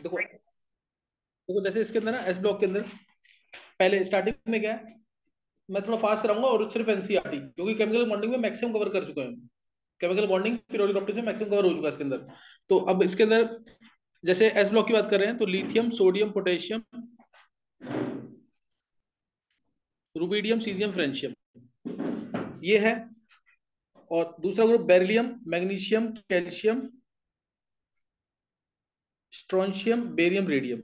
देखो देखो, जैसे इसके अंदर ना एस ब्लॉक के अंदर पहले स्टार्टिंग में क्या है, मैं थोड़ा फास्ट कराऊंगा और सिर्फ एनसीईआरटी, क्योंकि केमिकल बॉन्डिंग में मैक्सिमम कवर कर चुके हैं। केमिकल बॉन्डिंग पीरियोडिक प्रॉपर्टीज में मैक्सिमम कवर हो चुका है इसके अंदर। तो अब इसके अंदर जैसे एस ब्लॉक की बात कर रहे हैं तो lithium, sodium, potassium, rubidium, caesium, francium, ये है। और दूसरा group beryllium, magnesium, calcium, strontium, barium, radium,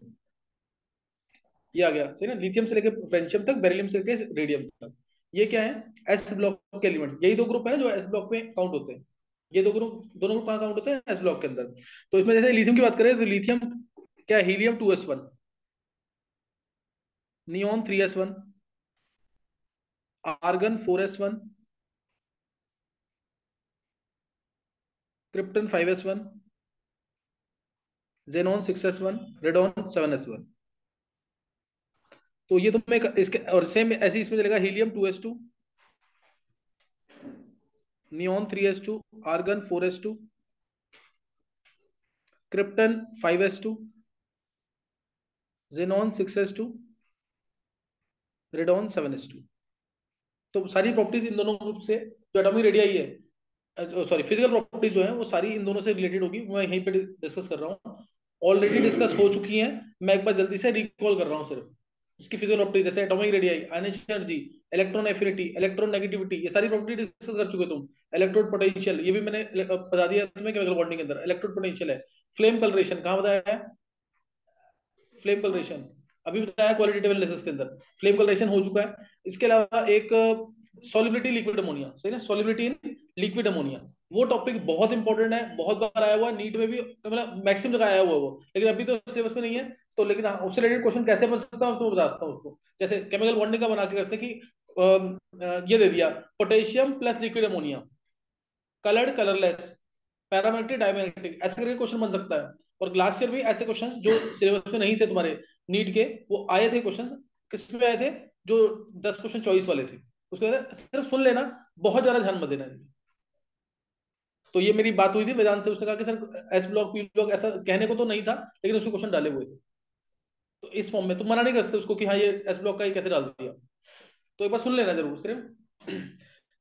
ये आ गया सही ना। लिथियम से लेकर फ्रेंशियम तक, बेरिलियम से लेकर रेडियम तक, ये क्या है, एस ब्लॉक के एलिमेंट्स। यही दो ग्रुप है ना जो एस ब्लॉक में काउंट होते हैं। ये दो ग्रुप, दोनों ग्रुप कहाँ काउंट होते हैं, एस ब्लॉक के अंदर। तो इसमें जैसे लिथियम की बात करें तो लिथियम क्या है, helium 2s1, neon 3s1, argon 4s1, krypton 5s1, xenon 6s1, radon 7s1। तो ये तुम्हें इसके और सेम ऐसे ही इसमें चलेगा, helium 2s2, neon 3s2, argon 4s2, krypton 5s2, xenon 6s2, radon 7s2। तो सारी प्रॉपर्टीज इन दोनों ग्रुप से, जो एटॉमिक रेडियाई है, सॉरी फिजिकल प्रॉपर्टीज जो है वो सारी इन दोनों से रिलेटेड होगी। मैं यहीं पे डिस्कस कर रहा हूँ, ऑलरेडी डिस्कस हो चुकी हैं। मैं एक बार जल्दी से रिकॉल कर रहा हूँ सिर्फ इसकी फिजिकल प्रॉपर्टीज, जैसे atomic radii, ionic energy, electron affinity, electron negativity, ये सारी प्रॉपर्टी डिस्कस कर चुके तुम। इलेक्ट्रोड पोटेंशियल, ये भी मैंने बता दिया तुम्हें केमिकल बॉन्डिंग के अंदर इलेक्ट्रोड पोटेंशियल है। फ्लेम कलरेशन कहाँ बताया है, फ्लेम कलरेशन अभी बताया क्वालिटेटिव एनालिसिस के अंदर, फ्लेम कलरेशन हो चुका है। इसके अलावा एक सॉलिबिलिटी लिक्विड अमोनिया, सही ना, सॉलिबिलिटी इन लिक्विड अमोनिया, वो टॉपिक बहुत इंपॉर्टेंट है, बहुत बार आया हुआ है नीट में भी, मतलब मैक्सिमम जगह आया हुआ है वो, लेकिन अभी तो सिलेबस में नहीं है। तो लेकिन हाँ, उससे रिलेटेड क्वेश्चन कैसे बन सकता है तो बता सकता हूँ उसको। जैसे केमिकल बॉन्डिंग का बना के करते कि ये दे दिया, potassium plus liquid ammonia, coloured colourless, paramagnetic diamagnetic, ऐसे करके क्वेश्चन बन सकता है। और लास्ट ईयर भी ऐसे क्वेश्चंस जो सिलेबस में नहीं थे तुम्हारे नीट के, वो आए थे क्वेश्चंस। किस में आए थे, जो 10 क्वेश्चन चॉइस वाले थे, उसके बाद सिर्फ सुन लेना, बहुत ज्यादा ध्यान मत देना इसमें। तो ये मेरी बात हुई थी वेदांत से, उसने कहा कि sir S block P block ऐसा कहने को तो नहीं था, लेकिन उसके क्वेश्चन डाले हुए थे। तो इस फॉर्म में तुम मना नहीं कर सकते उसको कि हाँ ये एस ब्लॉक का ही कैसे डाल दिया। तो एक बार सुन लेना जरूर सिर्फ।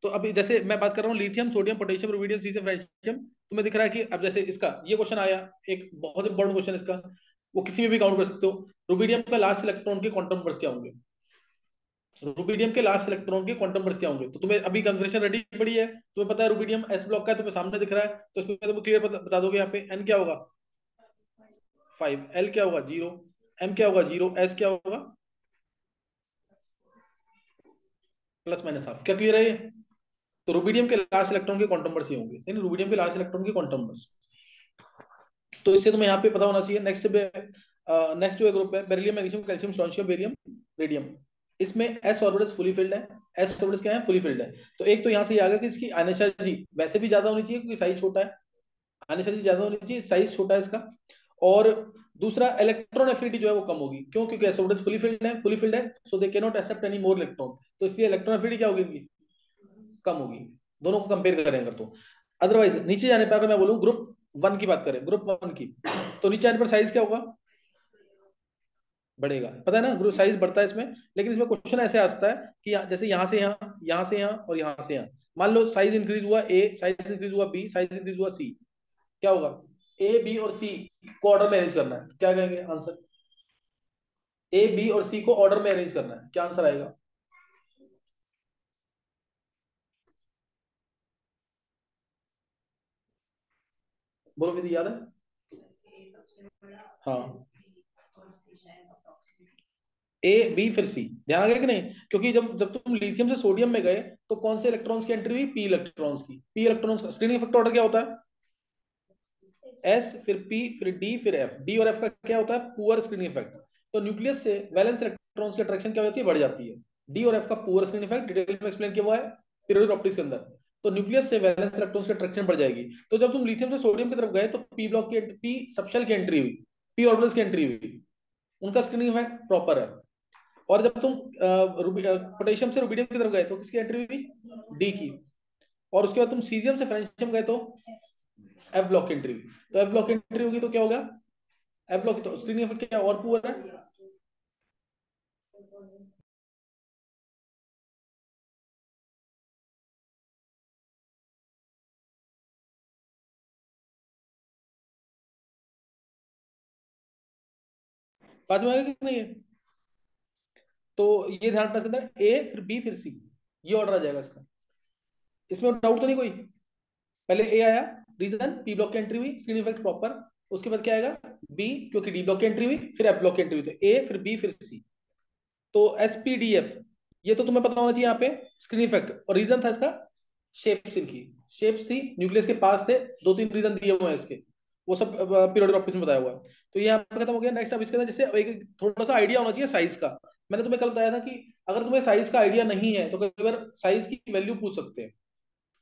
तो अभी जैसे मैं बात कर रहा हूँ lithium, sodium, potassium, rubidium, caesium, francium, तुम्हें दिख रहा है कि अब जैसे इसका ये क्वेश्चन आया, एक बहुत इंपॉर्टेंट क्वेश्चन इसका, वो किसी में भी काउंट कर सकते हो। रुबिडियम का लास्ट इलेक्ट्रॉन के क्वांटम नंबर्स क्या होंगे, रुबिडियम के लास्ट इलेक्ट्रॉन के क्वांटम नंबर्स क्या होंगे। तो तुम्हें अभी कंजर्वेशन रेडी पड़ी है, तुम्हें पता है रुबिडियम एस ब्लॉक का है, तुम्हें सामने दिख रहा है, तो इसमें तुम क्लियर बता दोगे यहाँ पे एन क्या होगा 5, एल क्या होगा 0, एम क्या होगा 0, एस क्या होगा प्लस माइनस हाफ। क्या क्लियर है ये। तो रुबिडियम के लास्ट इलेक्ट्रॉन के क्वांटम नंबर्स ये होंगे, सही ना, रुबिडियम के लास्ट इलेक्ट्रॉन के क्वांटम नंबर्स। तो इससे तुम्हें यहाँ पे पता होना चाहिए। नेक्स्ट जो ग्रुप है, beryllium, magnesium, calcium, strontium, barium, radium, इसमें एस ऑर्बिटल्स फुली फिल्ड है। एस ऑर्बिटल्स क्या है, फुली फिल्ड है। तो एक तो यहाँ से ये आ गया कि इसकी आयनिक एनर्जी वैसे भी ज्यादा होनी चाहिए क्योंकि साइज छोटा है, आयनिक एनर्जी ज्यादा होनी चाहिए, साइज छोटा है इसका। और दूसरा, इलेक्ट्रॉन एफिनिटी जो है वो कम होगी, क्यों, क्योंकि एस ऑर्बिटल्स फुली फिल्ड है, so they can not accept any more electron, तो इसलिए इलेक्ट्रॉन एफिनिटी क्या होगी इनकी, कम होगी। दोनों को कंपेयर करें अगर तो। अदरवाइज नीचे जाने पर अगर मैं बोलूं ग्रुप वन की बात करें, ग्रुप वन की, तो नीचे आने पर साइज क्या होगा, बढ़ेगा, पता है ना, ग्रुप साइज बढ़ता है इसमें। लेकिन इसमें क्वेश्चन ऐसे आता है कि जैसे यहाँ से यहाँ, यहाँ से यहाँ और यहाँ से यहाँ, मान लो साइज इंक्रीज हुआ ए, साइज इंक्रीज हुआ बी, साइज इंक्रीज हुआ सी, क्या होगा, ए बी और सी को ऑर्डर में अरेंज करना है, क्या कहेंगे आंसर, ए बी और सी को ऑर्डर में अरेंज करना है, क्या आंसर आएगा, बोलो विधि याद है। हाँ, ए बी फिर सी, ध्यान आ गया कि नहीं। क्योंकि जब जब तुम लिथियम से सोडियम में गए तो कौन से इलेक्ट्रॉन्स की एंट्री हुई, पी इलेक्ट्रॉन्स की। पी इलेक्ट्रॉन्स का स्क्रीनिंग इफेक्ट ऑर्डर क्या होता है, एस फिर पी फिर डी फिर एफ, डी और एफ का क्या होता है, पुअर स्क्रीनिंग इफेक्ट। तो न्यूक्लियस से वैलेंस इलेक्ट्रॉन्स की अट्रैक्शन क्या होती है, बढ़ जाती है। डी और एफ का पुअर स्क्रीनिंग इफेक्ट डिटेल में एक्सप्लेन किया हुआ है पीरियोडिक प्रॉपर्टीज के अंदर। तो न्यूक्लियस से वैलेंस इलेक्ट्रॉन्स की अट्रैक्शन बढ़ जाएगी। तो जब तुम लिथियम से सोडियम की तरफ गए तो पी ब्लॉक की, पी सबशेल की एंट्री हुई, पी ऑर्बिटल्स की एंट्री हुई, उनका स्क्रीनिंग इफेक्ट प्रॉपर है। और जब तुम पोटेशियम से रुबिडियम की तरफ गए तो किसकी एंट्री हुई, डी की। और उसके बाद तुम सीजियम से फ्रेंशियम गए तो एफ ब्लॉक की एंट्री हुई। तो एफ ब्लॉक की एंट्री होगी तो क्या होगा, एफ ब्लॉक तो स्क्रीनिंग इफेक्ट क्या और पुअर है। बात में आएगा कि नहीं है। तो ये ध्यान रखना इसके अंदर ए फिर बी फिर सी, ये ऑर्डर आ जाएगा इसका। इसमें डाउट तो नहीं कोई। पहले ए आया, रीजन पी ब्लॉक की एंट्री हुई, स्क्रीन इफेक्ट प्रॉपर। उसके बाद क्या आएगा, बी, क्योंकि डी ब्लॉक की एंट्री हुई, फिर एफ ब्लॉक की एंट्री हुई, तो ए फिर बी फिर सी। तो एसपीडीएफ ये तो तुम्हें पता होना चाहिए यहाँ पे, स्क्रीन इफेक्ट। और रीजन था इसका शेप्स, इनकी शेप्स थी, न्यूक्लियस के पास थे, दो तीन रीजन दिए हुए हैं इसके, वो सब पीरियोडिक प्रॉपर्टीज में बताया हुआ है। तो ये यहाँ पे खत्म हो गया। नेक्स्ट अब इसके अंदर जैसे एक थोड़ा सा आइडिया होना चाहिए साइज का। मैंने तुम्हें कल बताया था कि अगर तुम्हें साइज का आइडिया नहीं है तो कई बार साइज की वैल्यू पूछ सकते हैं।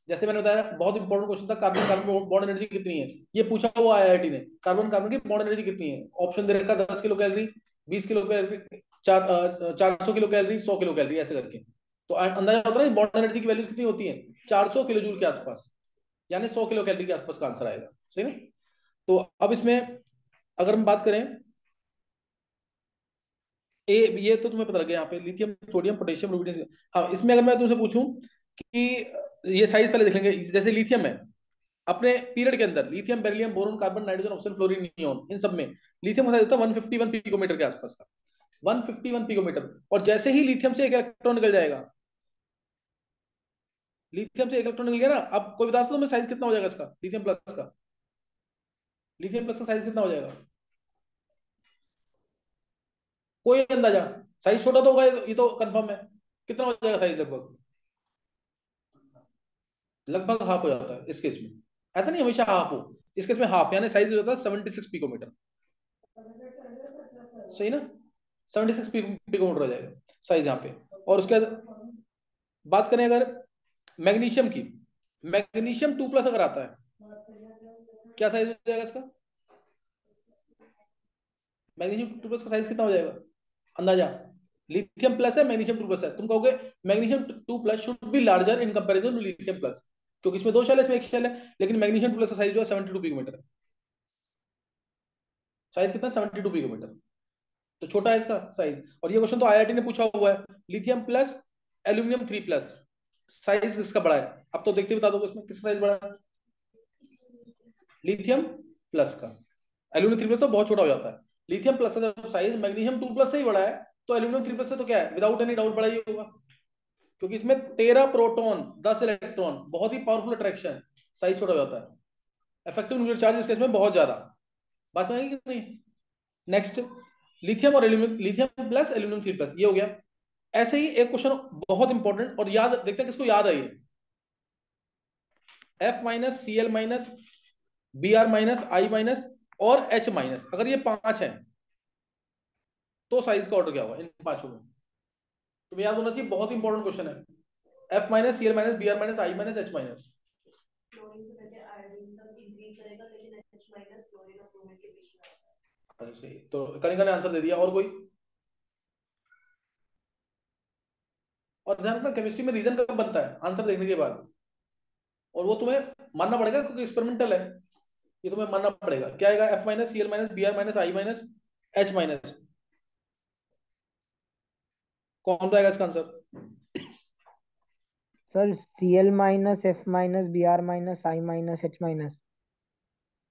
जैसे मैंने बताया बहुत इंपॉर्टेंट क्वेश्चन था, कार्बन कार्बन बॉन्ड एनर्जी कितनी है, ये पूछा हुआ आईआईटी ने, कार्बन कार्बन की बॉन्ड एनर्जी कितनी है। ऑप्शन दे रखा 10 kilo calorie, 20 kilo calorie, 400 kilo calorie, 100 kilo calorie, ऐसे करके। तो अंदाजा होता है ना बॉन्ड एनर्जी की वैल्यू कितनी होती है, 400 किलो जूल के आसपास, यानी 100 किलो कैलोरी के आसपास का आंसर आएगा। सही ना। तो अब इसमें अगर हम बात करें, ए ये तो तुम्हें पता लग गया यहाँ पे, लिथियम सोडियम पोटेशियम रुबिडियम। हाँ, इसमें अगर मैं तुमसे पूछूं कि ये साइज पहले देख लेंगे। जैसे लिथियम है, अपने पीरियड के अंदर lithium, beryllium, boron, carbon, nitrogen, oxygen, fluorine, neon, इन सब में लिथियम का साइज होता है 151 पिकोमीटर के आसपास का, 151 पिकोमीटर। और जैसे ही लिथियम से एक इलेक्ट्रॉन निकल जाएगा, लिथियम से एक इलेक्ट्रॉन निकल गया ना, अब कोई बता सकता है साइज कितना हो जाएगा इसका, लिथियम प्लस का, लिथियम प्लस का साइज कितना हो जाएगा, कोई अंदाजा। साइज छोटा तो होगा, ये तो कंफर्म है। कितना हो जाएगा साइज लगभग, लगभग हाफ हो जाता है इस केस में। ऐसा नहीं हमेशा हाफ हो, इस केस में हाफ, यानी साइज हो जाता है 76 पिकोमीटर। सही ना, 76 पिकोमीटर हो जाएगा साइज यहाँ पे। और उसके बाद बात करें अगर मैग्नीशियम की, मैग्नीशियम 2+ अगर आता है, क्या साइज हो जाएगा इसका, मैग्नीशियम 2+ का साइज कितना हो जाएगा अंदाजा। लिथियम प्लस है, मैग्नीशियम 2+ है, तुम कहोगे magnesium 2+ should be larger in comparison to lithium plus, क्योंकि इसमें दो शेल है, इसमें एक शेल है। लेकिन मैग्नीशियम 2+ का साइज जो है 72 पिकोमीटर है। साइज कितना, 72 पिकोमीटर, तो छोटा है इसका साइज। और ये क्वेश्चन तो आईआईटी ने पूछा हुआ है, लिथियम प्लस एल्यूमिनियम 3+, साइज किसका बड़ा है। अब तो देखते बता दो इसमें किसका साइज बड़ा है, लिथियम प्लस का। एल्यूमिनियम 3+ तो बहुत छोटा हो जाता है, लिथियम प्लस का जब साइज मैग्नीशियम 2+ से ही बड़ा है, तो एल्यूमिनियम 3+ से तो क्या है, विदाउट एनी डाउट बड़ा ही होगा। क्योंकि इसमें 13 प्रोटॉन 10 इलेक्ट्रॉन, बहुत ही पावरफुल अट्रैक्शन है, साइज छोटा हो जाता है। इफेक्टिव न्यूक्लियर चार्ज इसके इसमें बहुत ज्यादा। बात समझेंगे कि नहीं। नेक्स्ट, लिथियम और एल्यूमिनियम, लिथियम प्लस एल्यूमिनियम 3+, ये हो गया। ऐसे ही एक क्वेश्चन बहुत इंपॉर्टेंट, और याद देखते हैं किसको याद है ये, F-, Cl-, Br-, I-, और H-, अगर ये 5 है तो साइज का ऑर्डर क्या होगा इन पांचों में। तुम्हें याद होना चाहिए, बहुत इंपॉर्टेंट क्वेश्चन है। F-, Cl-, Br-, I-, H-। अच्छा सही, तो कनिका ने आंसर दे दिया, और कोई। और ध्यान रखना केमिस्ट्री में रीजन कब बनता है, आंसर देखने के बाद। और वो तुम्हें मानना पड़ेगा क्योंकि एक्सपेरिमेंटल है, ये तुम्हें मानना पड़ेगा। क्या आएगा, F-, Cl-, Br-, I-, H-। कौन रहेगा इसका answer. Sir Cl-, F-, Br-, I-,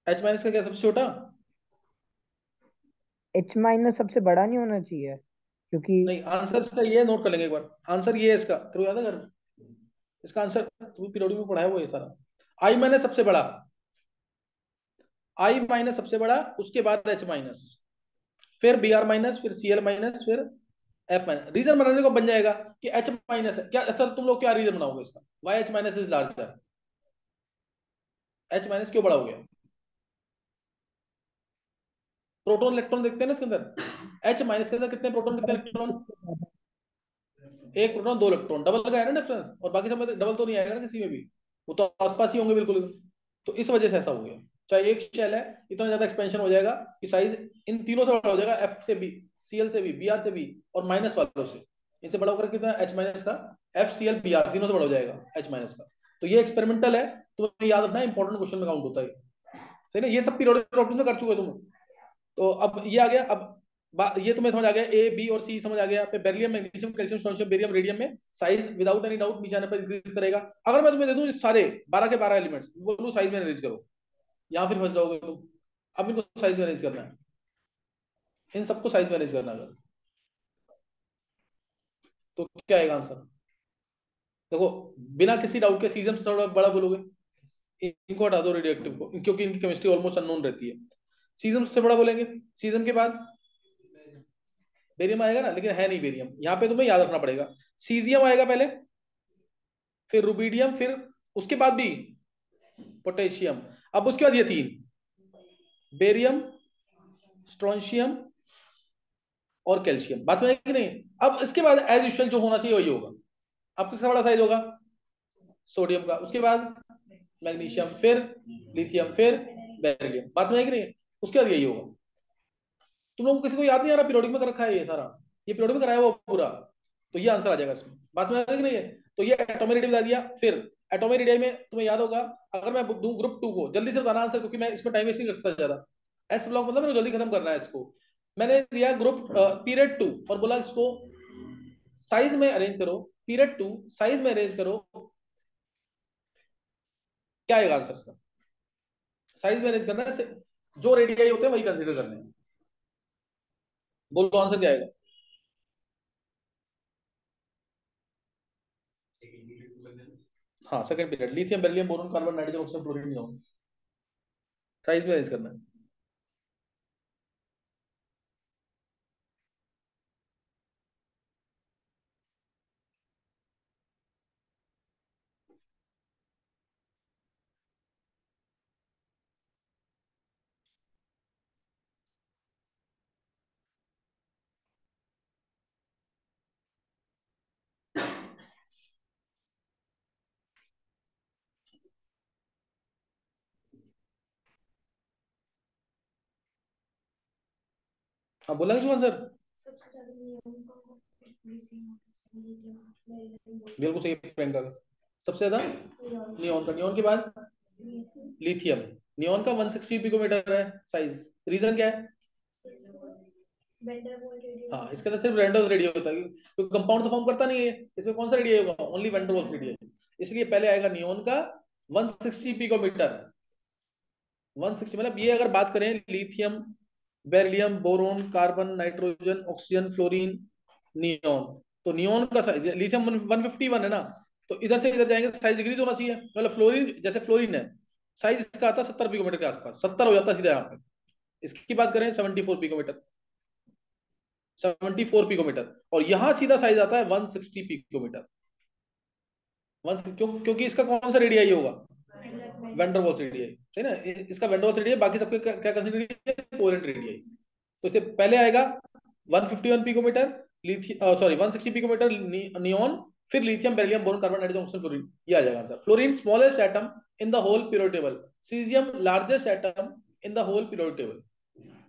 H-। H- का क्या सबसे छोटा। H- सबसे बड़ा नहीं होना चाहिए क्योंकि नहीं, आंसर इसका ये नोट कर लेंगे एक बार, आंसर ये है इसका, तेरे को याद है कर, इसका आंसर तू पीरियड में पढ़ा है वो ये सारा। I- सबसे बड़ा, I- सबसे बड़ा, उसके बाद H-, फिर Br-, फिर Cl-, फिर F-। रीजन बनाने को बन जाएगा कि H- है क्या, सर तुम लोग क्या रीजन बनाओगे इसका, why H- is larger, H- क्यों बड़ा हो गया। प्रोटोन इलेक्ट्रॉन देखते हैं ना इसके अंदर, H- के अंदर कितने प्रोटोन कितने इलेक्ट्रॉन, एक प्रोटॉन 2 इलेक्ट्रॉन, डबल का है ना डिफरेंस। और बाकी सब में डबल तो नहीं आएगा ना किसी में भी, वो तो आसपास ही होंगे बिल्कुल। तो इस वजह से ऐसा हो गया। चाहे एक शेल है, इतना ज्यादा एक्सपेंशन हो जाएगा कि साइज इन तीनों से बड़ा हो जाएगा, एफ से बी, सीएल से भी, बीआर से भी, और माइनस वालों से। इनसे बड़ा होकर कितना, H- का, FCl, Br तीनों से बड़ा हो जाएगा H- का। तो ये एक्सपेरिमेंटल है, तो याद रखना इंपॉर्टेंट क्वेश्चन में काउंट होता है। सही ना, ये सब पीरियोडिक प्रॉब्लम में कर चुके हो तुम। तो अब ये आ गया। अब ये तुम्हें समझ आ गया, ए बी और सी समझ आ गया। पे beryllium magnesium calcium sodium barium radium में साइज विदाउट एनी डाउट नीचे आने पर इंक्रीज करेगा। अगर मैं तुम्हें दे दूं सारे 12 के 12 एलिमेंट्स, बोलूं साइज में अरेंज करो, यहाँ फिर फंस जाओगे तुम। अब इनको साइज में अरेंज करना है, इन सबको साइज में अरेंज करना है अगर, तो क्या आएगा आंसर? देखो, बिना किसी डाउट के सीजन से थोड़ा बड़ा बोलोगे, इनको हटा दो रेडियो एक्टिव को, क्योंकि इनकी केमिस्ट्री ऑलमोस्ट अननोन रहती है। सीजन से बड़ा बोलेंगे, सीजन के बाद बेरियम आएगा ना, लेकिन है नहीं बेरियम, यहाँ पे तुम्हें याद रखना पड़ेगा। सीजियम आएगा पहले, फिर रुबीडियम, फिर उसके बाद भी पोटेशियम। अब उसके बाद ये तीन, बेरियम, स्ट्रोंशियम और कैल्शियम। बात समझ कि नहीं? अब इसके बाद एज यूजुअल जो होना चाहिए वही होगा। अब किसका बड़ा साइज होगा? सोडियम का, उसके बाद मैग्नीशियम, फिर लिथियम, फिर बेरिलियम। बात समझ कि नहीं? उसके बाद यही होगा। तुम लोगों को किसी को याद नहीं आ रहा? पीरियोडिक में कर रखा है ये सारा, ये पीरियोडिक में कराया वो पूरा, तो ये आंसर आ जाएगा इसमें। बात समझ कि नहीं है? तो ये एटॉमिक रेडियस बता दिया। फिर एटॉमिक रेडियस में तुम्हें याद होगा, अगर मैं दूं ग्रुप टू को, जल्दी से बताना आंसर, क्योंकि मैं इसमें टाइम वेस्ट नहीं कर सकता ज्यादा। एस ब्लॉक मतलब मैंने जल्दी खत्म करना है इसको। मैंने दिया ग्रुप पीरियड टू और बोला इसको साइज में अरेंज करो, पीरियड टू साइज में अरेंज करो, क्या आएगा आंसर इसका? साइज में अरेंज करना है, जो रेडियाई होते हैं वही कंसीडर करने हैं। बोलो आंसर क्या आएगा? हाँ, second period, lithium beryllium boron carbon nitrogen oxygen fluorine neon, size में अरेंज करना है। हाँ, बोला क्यों आंसर? बिल्कुल सही है प्रियंका का। सबसे ज्यादा नियॉन का, नियॉन के बाद लिथियम। नियॉन का 160 पिकोमीटर है साइज। रीजन क्या है? हाँ, इसके अंदर सिर्फ रेंडोज रेडियो होता है, क्योंकि कंपाउंड तो फॉर्म करता नहीं है, इसमें कौन सा रेडियो होगा? Only van der Waals radius. इसलिए पहले आएगा नियॉन का 160 पिकोमीटर। 160 मतलब ये अगर बात करें lithium beryllium boron carbon nitrogen oxygen fluorine neon, तो नियॉन का साइज, लिथियम 151 है ना, तो इधर से इधर जाएंगे साइज डिक्रीज होना चाहिए। मतलब फ्लोरीन, जैसे फ्लोरीन है, साइज इसका आता है 70 पिकोमीटर के आसपास, 70 हो जाता है सीधा यहाँ पे। इसकी बात करें 74 पिकोमीटर, 74 पिकोमीटर, और यहां सीधा साइज आता है 160 पिकोमीटर। क्योंकि इसका कौन सा रेडियाई होगा? वेंडरवॉल्स रेडियाई, सही ना? इसका वेंडरवॉल्स रेडियाई, बाकी सबके क्या कंसीडर किया? Covalent radii. तो इससे पहले आएगा 151 पिकोमीटर, सॉरी 160 पिकोमीटर नियॉन, फिर lithium beryllium boron carbon nitrogen oxygen fluorine. ये आ जाएगा answer. Fluorine smallest atom in the whole periodic table, caesium largest atom in the whole periodic table.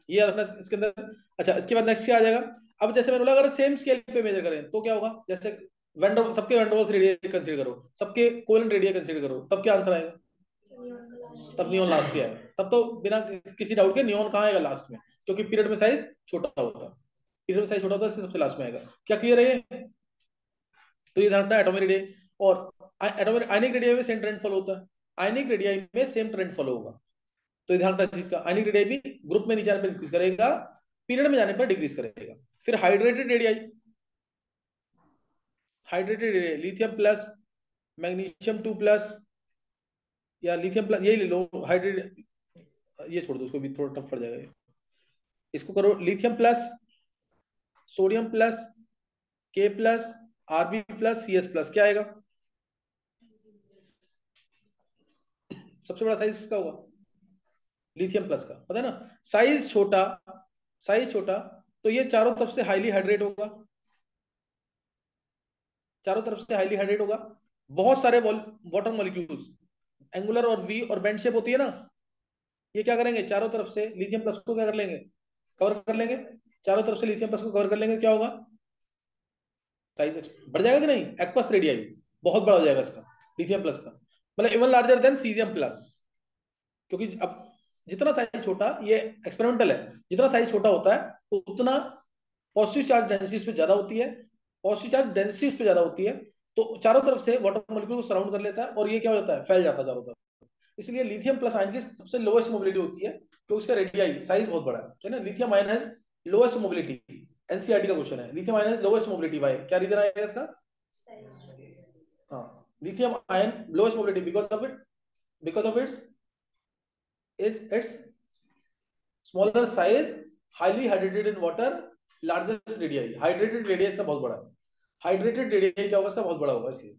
ये रखना इसके अंदर। अच्छा, इसके बाद नेक्स्ट क्या आ जाएगा? अब जैसे मैंने बोला, अगर सेम स्केल पे मेजर करें तो क्या होगा? जैसे वेंडर, सबके वेंडरवॉल्स रेडियस कंसीडर करो, सबके कोवेलेंट रेडियस कंसीडर करो, तब क्या आंसर आएगा? तब नियॉन लास्ट पे आएगा। तब तो बिना किसी डाउट के नियॉन कहाँ आएगा? लास्ट में, क्योंकि पीरियड में साइज छोटा होता है। पीरियड में साइज छोटा होता है, इसलिए सबसे लास्ट में आएगा। क्या क्लियर है ये? तो ये ध्यान रखना, एटॉमिक रेडियस और एटॉमिक आयनिक रेडियस में सेम ट्रेंड फॉलो होता है। आयनिक रेडियस में सेम ट्रेंड फॉलो होगा, तो ध्यान रखना इस चीज का। आयनिक रेडियस भी ग्रुप में नीचे आने पर इंक्रीज करेगा, पीरियड में जाने पर डिक्रीज करेगा। फिर hydrated radius, hydrated radius lithium plus magnesium 2 plus, या लिथियम प्लस, यही ले लो हाइड्रेट, ये छोड़ दो, उसको भी थोड़ा टफ पड़ जाएगा ये। इसको करो lithium plus sodium plus K plus RB plus C S plus, क्या आएगा? सबसे बड़ा साइज इसका होगा लिथियम प्लस का, पता है ना? साइज छोटा, साइज छोटा, तो ये चारों तरफ से हाईली हाइड्रेट होगा, चारों तरफ से हाईली हाइड्रेट होगा। बहुत सारे वाटर मॉलिक्यूल्स, एंगुलर और वी और बेंड शेप होती है ना, ये क्या करेंगे? चारों तरफ से लिथियम प्लस को क्या कर लेंगे? कवर कर लेंगे। चारों तरफ से लिथियम प्लस को कवर कर लेंगे, क्या होगा? साइज बढ़ जाएगा कि नहीं? एक्वस रेडियाई बहुत बड़ा हो जाएगा इसका, लिथियम प्लस का, मतलब even larger than caesium plus. क्योंकि अब जितना साइज छोटा, ये एक्सपेरिमेंटल है, जितना साइज छोटा होता है उतना पॉजिटिव चार्ज डेंसिटी उस पर ज्यादा होती है, पॉजिटिव चार्ज डेंसिटी उस पर ज्यादा होती है, तो चारों तरफ से वाटर मॉलिक्यूल को सराउंड कर लेता है और ये क्या हो जाता है, फैल जाता है चारों तरफ। इसलिए लिथियम प्लस आयन की सबसे लोएस्ट मोबिलिटी होती है, क्योंकि उसका रेडियाई साइज बहुत बड़ा है ना। Lithium ion has lowest mobility, NCERT का क्वेश्चन है, lithium ion has lowest mobility by, क्या रीजन आएगा इसका? हाँ, lithium ion lowest mobility because of its smaller size, highly hydrated in water, largest radii. Hydrated radius का बहुत बड़ा है, हाइड्रेटेड रेडियाई क्या होगा इसका, बहुत बड़ा होगा इसलिए,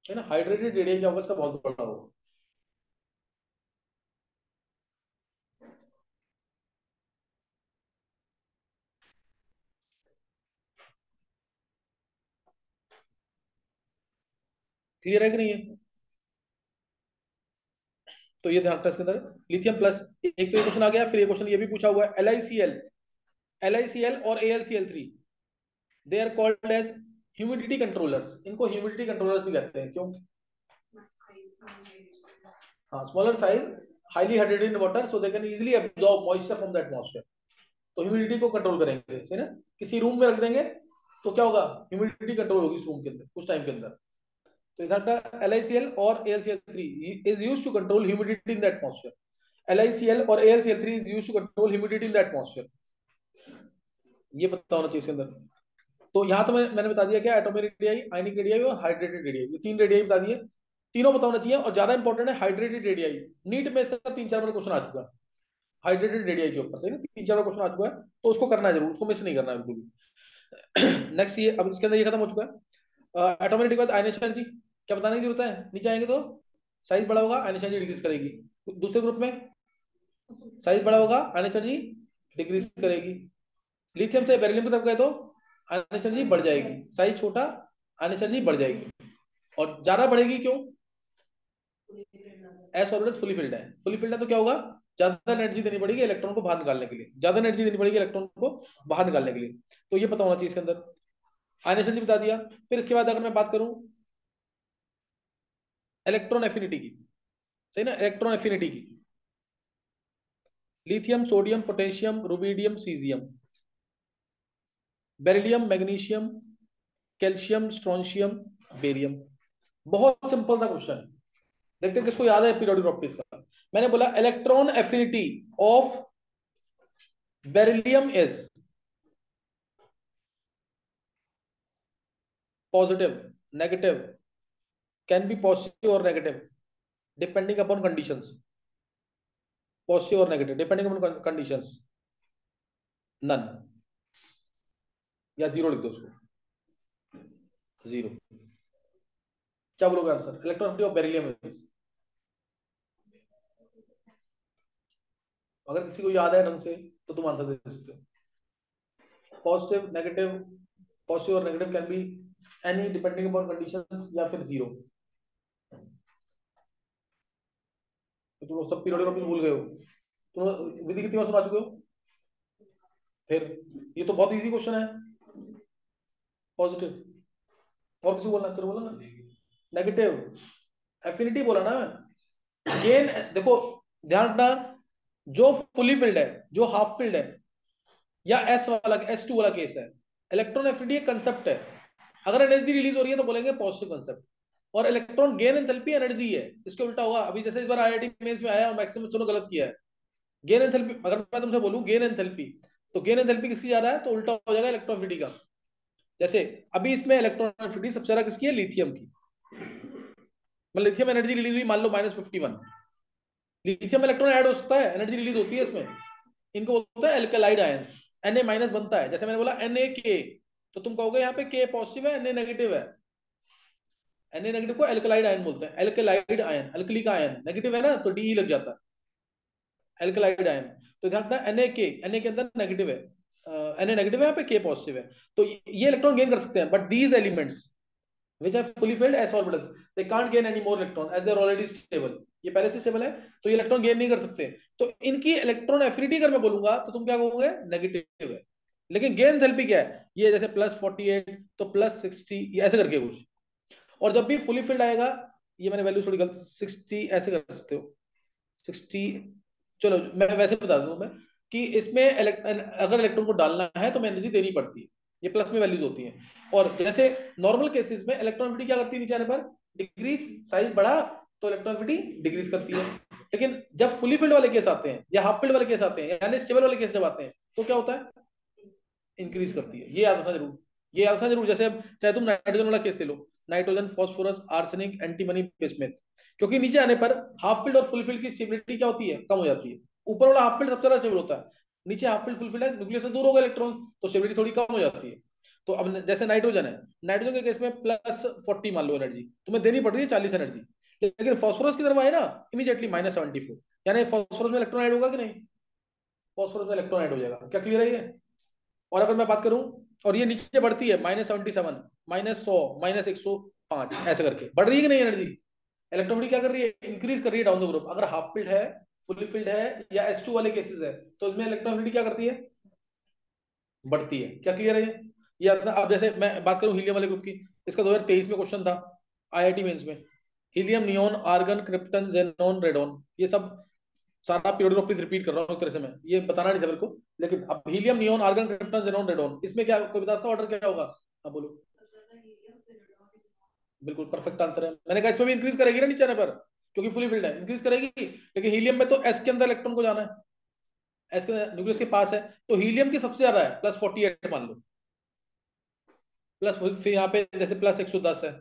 है ना। हाइड्रेटेड रेडियाई क्या होगा इसका, बहुत बड़ा होगा। क्लियर है कि नहीं है? तो ये ध्यान रखना इसके अंदर, लिथियम प्लस, एक तो ये क्वेश्चन आ गया, फिर ये क्वेश्चन ये भी पूछा हुआ है, LiCl, LiCl और AlCl3, they are called as humidity controllers. इनको ह्यूमिडिटी कंट्रोलर्स भी कहते हैं, क्यों? हाँ, smaller size, highly hydrated in water, so they can easily absorb moisture from the atmosphere. तो ह्यूमिडिटी को कंट्रोल करेंगे, है ना। किसी रूम में रख देंगे तो क्या होगा, ह्यूमिडिटी कंट्रोल होगी इस रूम के अंदर कुछ टाइम के अंदर। तो इधर का LiCl और AlCl3 is used to control humidity in the atmosphere. LiCl और AlCl3 is used to control humidity in the atmosphere. ये पता होना चाहिए इसके अंदर। तो यहाँ तो मैंने बता दिया क्या, एटॉमिक रेडियाई, आयनिक रेडियाई और हाइड्रेटेड रेडियाई, ये तीन रेडियाई बता दिए। तीनों पता होना चाहिए, और ज्यादा इंपॉर्टेंट है हाइड्रेटेड रेडियाई। नीट में इसका 3-4 बार क्वेश्चन आ चुका है हाइड्रेटेड रेडियाई के ऊपर, सही ना, 3-4 बार क्वेश्चन आ चुका है, तो उसको करना है जरूर, उसको मिस नहीं करना है बिल्कुल भी। नेक्स्ट ये, अब इसके अंदर ये खत्म हो चुका है। एटॉमिक के बाद आयनेशन एनर्जी, क्या बताने की जरूरत है? नीचे आएंगे तो साइज बड़ा होगा, आयनेशन एनर्जी डिक्रीज करेगी। दूसरे ग्रुप में साइज बड़ा होगा, आयनेशन एनर्जी डिक्रीज करेगी। लिथियम से बेरिलियम की तरफ गए तो आयनेशन एनर्जी बढ़ जाएगी, साइज छोटा, आयनेशन एनर्जी बढ़ जाएगी। और ज्यादा बढ़ेगी क्यों? एस ऑर्बिटल फुली फिल्ड है, फुली फिल्ड है तो क्या होगा, ज्यादा एनर्जी देनी पड़ेगी इलेक्ट्रॉन को बाहर निकालने के लिए, ज्यादा एनर्जी देनी पड़ेगी इलेक्ट्रॉन को बाहर निकालने के लिए। तो ये पता होना चाहिए इसके अंदर। आयनेशन एनर्जी बता दिया। फिर इसके बाद अगर मैं बात करूं इलेक्ट्रॉन एफिनिटी की, सही ना, इलेक्ट्रॉन एफिनिटी की, lithium, sodium, potassium, rubidium, caesium, beryllium, magnesium, calcium, strontium, barium. बहुत सिंपल सा क्वेश्चन है, देखते हैं किसको याद है पीरियोडिक प्रॉपर्टीज का। मैंने बोला electron affinity of beryllium is positive, negative, can be positive और negative depending upon conditions, positive और negative depending upon conditions, none, या जीरो लिख दो उसको, जीरो। क्या बोलोगे answer, electron affinity of beryllium is? अगर किसी को याद है ढंग से तो तुम आंसर दे सकते हो। पॉजिटिव, नेगेटिव, पॉजिटिव और negative can be any depending upon conditions, या फिर जीरो। तो तुम लोग सब पीरियोडिक प्रॉपर्टी भूल गए हो, तुम विधि कितनी बार सुना चुके हो? फिर ये तो बहुत इजी क्वेश्चन है, पॉजिटिव। और किसी को बोलना, तेरे बोला ना नेगेटिव, एफिनिटी बोला ना। गेन देखो, ध्यान रखना, जो फुली फिल्ड है, जो हाफ फिल्ड है, या S2 वाला केस है, इलेक्ट्रॉन एफिनिटी एक कंसेप्ट है। अगर एनर्जी रिलीज हो रही है तो बोलेंगे पॉजिटिव कंसेप्ट, और इलेक्ट्रॉन गेन एंथैल्पी एनर्जी है, इसके उल्टा होगा। अभी जैसे इस बार IIT मेंस में आया और मैक्सिमम बच्चों ने गलत किया है। गेन एंथैल्पी, अगर मैं तुमसे बोलूं गेन एंथैल्पी, तो गेन एंथैल्पी किसकी ज्यादा है, तो उल्टा हो जाएगा इलेक्ट्रॉन एफिनिटी का। जैसे अभी इसमें इलेक्ट्रॉन एफिनिटी सबसे ज्यादा किसकी है, लिथियम की। मतलब लिथियम एनर्जी रिलीज हुई मान लो -51, लिथियम इलेक्ट्रॉन ऐड हो सकता है, एनर्जी रिलीज होती है इसमें, इनको बोलता है एल्केलाइड आयंस। Na- बनता है, जैसे मैंने बोला Na तो तुम कहोगे यहाँ पे K पॉजिटिव है, Na नेगेटिव है। Na- को एल्केलाइड आयन बोलते हैं, एल्केलाइड आयन, अल्कली का आयन, नेगेटिव है ना तो डी लग जाता है, एल्केलाइड आयन। तो ध्यान रखना Na के अंदर नेगेटिव है, Na नेगेटिव है, यहाँ पे K पॉजिटिव है। तो ये इलेक्ट्रॉन गेन कर सकते हैं, but these elements which are fully filled s orbitals, they can't gain any more electron as they are already stable, ये पहले से स्टेबल है, तो ये इलेक्ट्रॉन गेन नहीं कर सकते। तो इनकी इलेक्ट्रॉन एफिनिटी अगर मैं बोलूंगा तो तुम क्या कहोगे, नेगेटिव है। लेकिन गेन एंथैल्पी क्या है, ये जैसे +48 तो +60, ये ऐसे करके कुछ। और जब भी फुली फिल्ड आएगा ये मैंने वैल्यू थोड़ी गलत, 60 ऐसे कर सकते हो, 60। चलो मैं वैसे बता दूं मैं कि इसमें अगर इलेक्ट्रॉन को डालना है तो एनर्जी देनी पड़ती है, ये प्लस में वैल्यूज होती हैं। और जैसे नॉर्मल केसेस में इलेक्ट्रॉनिटी क्या करती है, नीचे आने पर डिक्रीज, साइज बढ़ा तो इलेक्ट्रॉनिटी डिक्रीज करती है। लेकिन जब फुली फिल्ड वाले केस आते हैं या हाफ फिल्ड वाले केस आते हैं यानी स्टेबल वाले केस जब आते हैं तो क्या होता है, इंक्रीज करती है। ये याद रखना जरूर, ये याद रखना जरूर। जैसे अब चाहे तुम नाइट्रोजन वाला केस ले लो, nitrogen, phosphorus, arsenic, antimony, bismuth, क्योंकि नीचे आने पर हाफ फील्ड और फुल फील्ड की स्टेबिलिटी क्या होती है, कम हो जाती है। ऊपर वाला हाफ फील्ड सबसे ज्यादा स्टेबल होता है, नीचे हाफ फील्ड फुल फील्ड है, न्यूक्लियस से दूर होगा इलेक्ट्रॉन तो स्टेबिलिटी थोड़ी कम हो जाती है। तो अब जैसे नाइट्रोजन है, नाइट्रोजन के केस में +40 मान लो एनर्जी तुम्हें देनी पड़ रही है, 40 एनर्जी। लेकिन फास्फोरस की तरफ आए ना, इमीडिएटली -74, यानी फास्फोरस में इलेक्ट्रॉन ऐड होगा कि नहीं, फास्फोरस में इलेक्ट्रॉन ऐड हो जाएगा। क्या क्लियर है ये? और अगर मैं बात करूं, और ये नीचे बढ़ती है, -77, -100, -105, ऐसे करके बढ़ रही है कि नहीं एनर्जी, इलेक्ट्रोनिटी क्या कर रही है, इंक्रीज कर रही है डाउन द ग्रुप। अगर हाफ फील्ड है, फुल फील्ड है या S2 वाले केसेस है तो इसमें इलेक्ट्रोनिटी क्या करती है, बढ़ती है। क्या क्लियर है ये अब जैसे मैं बात करूं हीलियम वाले ग्रुप की, इसका 2023 में क्वेश्चन था IIT मेंस में। Helium, neon, argon, krypton, xenon, radon, ये सब सारा पीरियड ऑफ रिपीट कर रहा हूँ एक तरह से, मैं ये बताना नहीं था मेरे को। लेकिन अब helium, neon, argon, krypton, xenon, radon, इसमें क्या कोई बता सकता ऑर्डर क्या होगा? हाँ बोलो। बिल्कुल परफेक्ट आंसर है। मैंने कहा इसमें भी इंक्रीज करेगी ना नीचे आने पर, क्योंकि फुली फिल्ड है, इंक्रीज करेगी। लेकिन हीलियम में तो एस के अंदर इलेक्ट्रॉन को जाना है, एस के न्यूक्लियस के पास है, तो हीलियम की सबसे ज्यादा है, +48 मान लो। प्लस फिर यहाँ पे जैसे +110 है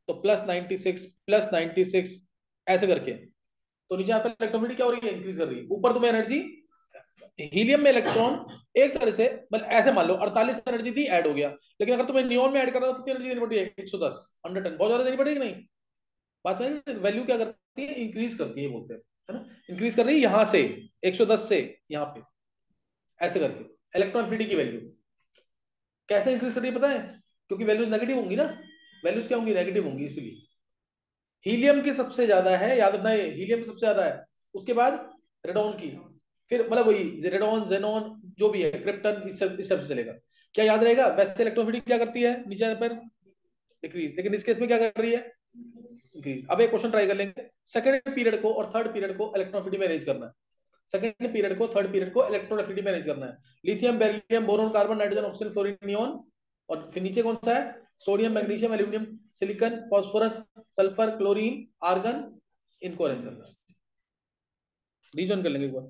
तो +96, +96, ऐसे करके। तो नीचे यहाँ पे इलेक्ट्रोनिटी क्या हो रही है, इंक्रीज कर रही है। ऊपर तुम्हें एनर्जी, हीलियम में इलेक्ट्रॉन एक तरह से मतलब ऐसे मान लो 48 एनर्जी थी, ऐड हो गया। लेकिन अगर तुम्हें नियोन में ऐड करना तो कितनी एनर्जी देनी पड़ती है, 110, 110, बहुत ज्यादा देनी पड़ेगी नहीं। बात में वैल्यू क्या करती है, इंक्रीज करती है बोलते हैं, है ना, इंक्रीज कर रही है यहाँ से 110 से यहाँ पे, ऐसे करके इलेक्ट्रॉन फ्रीडी की वैल्यू कैसे इंक्रीज कर रही है पता है, क्योंकि वैल्यूज नेगेटिव होंगी ना, वैल्यूज क्या होंगी, नेगेटिव होंगी, इसलिए हीलियम की सबसे ज्यादा है, याद रखना ये हीलियम की सबसे ज्यादा है। उसके बाद रेडॉन की, फिर मतलब वही रेडॉन, जेनॉन, जो भी है, क्रिप्टन, इस सब से चलेगा। क्या याद रहेगा, वैसे इलेक्ट्रोफिलिटी क्या करती है नीचे आने पर, डिक्रीज, लेकिन इस केस में क्या कर रही है, इंक्रीज। अब एक क्वेश्चन ट्राई कर लेंगे, सेकंड पीरियड को और थर्ड पीरियड को इलेक्ट्रोफिलिटी में अरेंज करना है। सेकंड पीरियड को, थर्ड पीरियड को इलेक्ट्रोफिलिटी में अरेंज करना है। Lithium, beryllium, boron, carbon, nitrogen, oxygen, fluorine, neon, और फिर नीचे कौन सा है, sodium, magnesium, aluminium, silicon, phosphorus, sulphur, chlorine, argon, इनको अरेंज करना है। रीजन कर लेंगे एक बार।